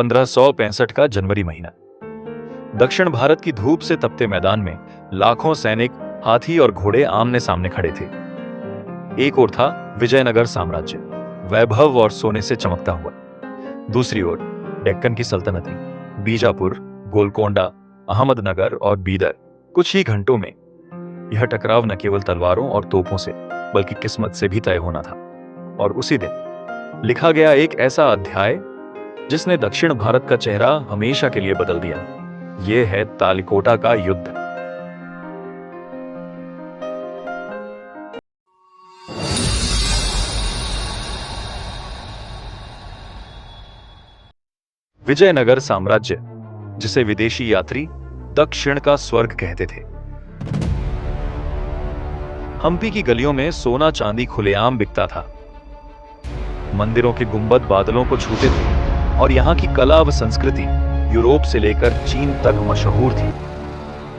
1565 का जनवरी महीना। दक्षिण भारत की धूप से तपते मैदान में लाखों सैनिक, हाथी और घोड़े आमने सामने खड़े थे। एक ओर था विजयनगर साम्राज्य, वैभव और सोने से चमकता हुआ। दूसरी ओर डेक्कन की सल्तनतें, बीजापुर, गोलकोंडा, अहमदनगर और बीदर। कुछ ही घंटों में यह टकराव न केवल तलवारों और तोपों से बल्कि किस्मत से भी तय होना था। और उसी दिन लिखा गया एक ऐसा अध्याय जिसने दक्षिण भारत का चेहरा हमेशा के लिए बदल दिया। यह है तालिकोटा का युद्ध। विजयनगर साम्राज्य, जिसे विदेशी यात्री दक्षिण का स्वर्ग कहते थे। हम्पी की गलियों में सोना चांदी खुलेआम बिकता था। मंदिरों के गुंबद बादलों को छूते थे और यहाँ की कला व संस्कृति यूरोप से लेकर चीन तक मशहूर थी।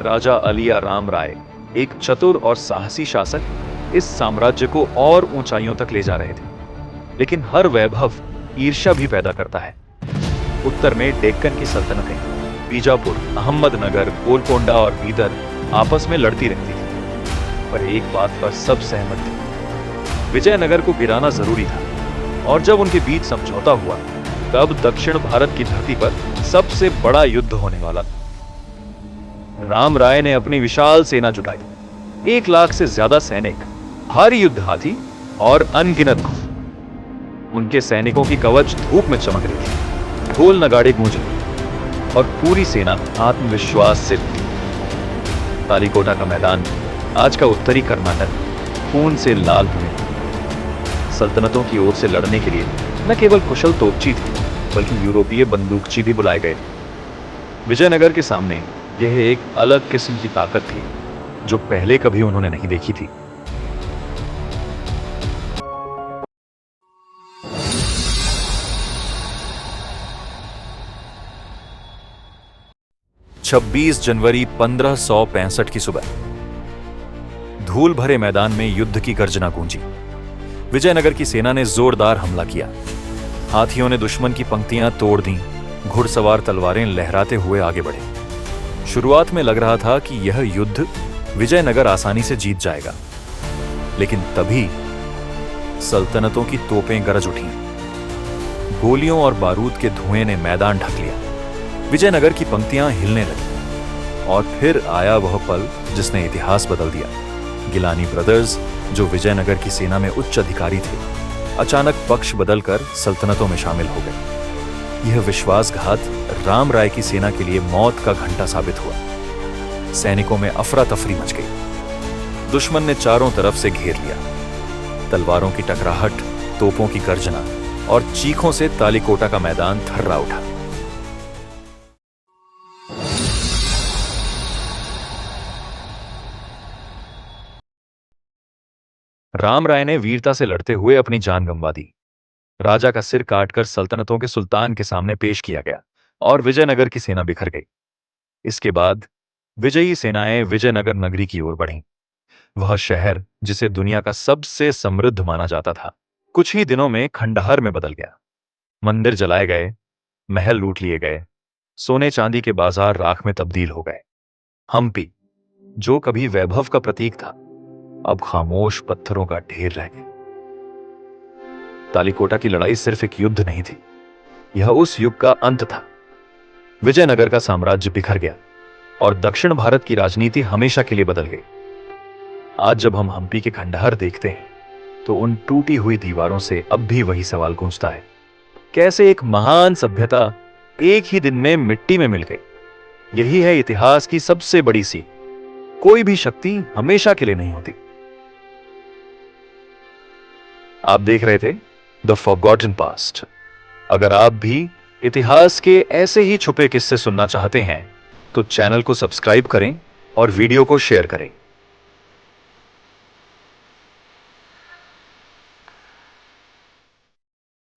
राजा अलिया राम राय, एक चतुर और साहसी शासक, इस साम्राज्य को और ऊंचाइयों तक ले जा रहे थे। लेकिन हर वैभव ईर्ष्या भी पैदा करता है। उत्तर में डेक्कन की सल्तनतें, बीजापुर, अहमदनगर, गोलकोंडा और बीदर आपस में लड़ती रहती थी, पर एक बात पर सब सहमत थे, विजयनगर को गिराना जरूरी था। और जब उनके बीच समझौता हुआ, तब दक्षिण भारत की धरती पर सबसे बड़ा युद्ध होने वाला था। राम राय ने अपनी विशाल सेना जुटाई, 1 लाख से ज्यादा सैनिक, भारी युद्ध हाथी और अनगिनत घोड़े। उनके सैनिकों की कवच धूप में चमक रही थी, ढोल नगाड़े गूंज रहे और पूरी सेना आत्मविश्वास से थी। तालिकोटा का मैदान, आज का उत्तरी कर्नाटक, खून से लाल हुए। सल्तनतों की ओर से लड़ने के लिए न केवल कुशल तोपची थी, बल्कि यूरोपीय बंदूकची भी बुलाए गए। विजयनगर के सामने यह एक अलग किस्म की ताकत थी, जो पहले कभी उन्होंने नहीं देखी थी। छब्बीस जनवरी 1565 की सुबह धूल भरे मैदान में युद्ध की गर्जना गूंजी। विजयनगर की सेना ने जोरदार हमला किया। हाथियों ने दुश्मन की पंक्तियां तोड़ दी, घुड़सवार तलवारें लहराते हुए आगे बढ़े। शुरुआत में लग रहा था कि यह युद्ध विजयनगर आसानी से जीत जाएगा, लेकिन तभी सल्तनतों की तोपें गरज उठीं। गोलियों और बारूद के धुएं ने मैदान ढक लिया। विजयनगर की पंक्तियां हिलने लगी। और फिर आया वह पल जिसने इतिहास बदल दिया। गिलानी ब्रदर्स, जो विजयनगर की सेना में उच्च अधिकारी थे, अचानक पक्ष बदलकर सल्तनतों में शामिल हो गए। यह विश्वासघात राम राय की सेना के लिए मौत का घंटा साबित हुआ। सैनिकों में अफरा तफरी मच गई। दुश्मन ने चारों तरफ से घेर लिया। तलवारों की टकराहट, तोपों की गर्जना और चीखों से तालिकोटा का मैदान थर्रा उठा। राम राय ने वीरता से लड़ते हुए अपनी जान गंवा दी। राजा का सिर काटकर सल्तनतों के सुल्तान के सामने पेश किया गया और विजयनगर की सेना बिखर गई। इसके बाद विजयी सेनाएं विजयनगर नगरी की ओर बढ़ीं। वह शहर, जिसे दुनिया का सबसे समृद्ध माना जाता था, कुछ ही दिनों में खंडहर में बदल गया। मंदिर जलाए गए, महल लूट लिए गए, सोने चांदी के बाजार राख में तब्दील हो गए। हम्पी, जो कभी वैभव का प्रतीक था, अब खामोश पत्थरों का ढेर रह गया। तालिकोटा की लड़ाई सिर्फ एक युद्ध नहीं थी, यह उस युग का अंत था। विजयनगर का साम्राज्य बिखर गया और दक्षिण भारत की राजनीति हमेशा के लिए बदल गई। आज जब हम हम्पी के खंडहर देखते हैं, तो उन टूटी हुई दीवारों से अब भी वही सवाल गूंजता है, कैसे एक महान सभ्यता एक ही दिन में मिट्टी में मिल गई। यही है इतिहास की सबसे बड़ी सीख, कोई भी शक्ति हमेशा के लिए नहीं होती। आप देख रहे थे द फॉरगॉटन पास्ट। अगर आप भी इतिहास के ऐसे ही छुपे किस्से सुनना चाहते हैं, तो चैनल को सब्सक्राइब करें और वीडियो को शेयर करें।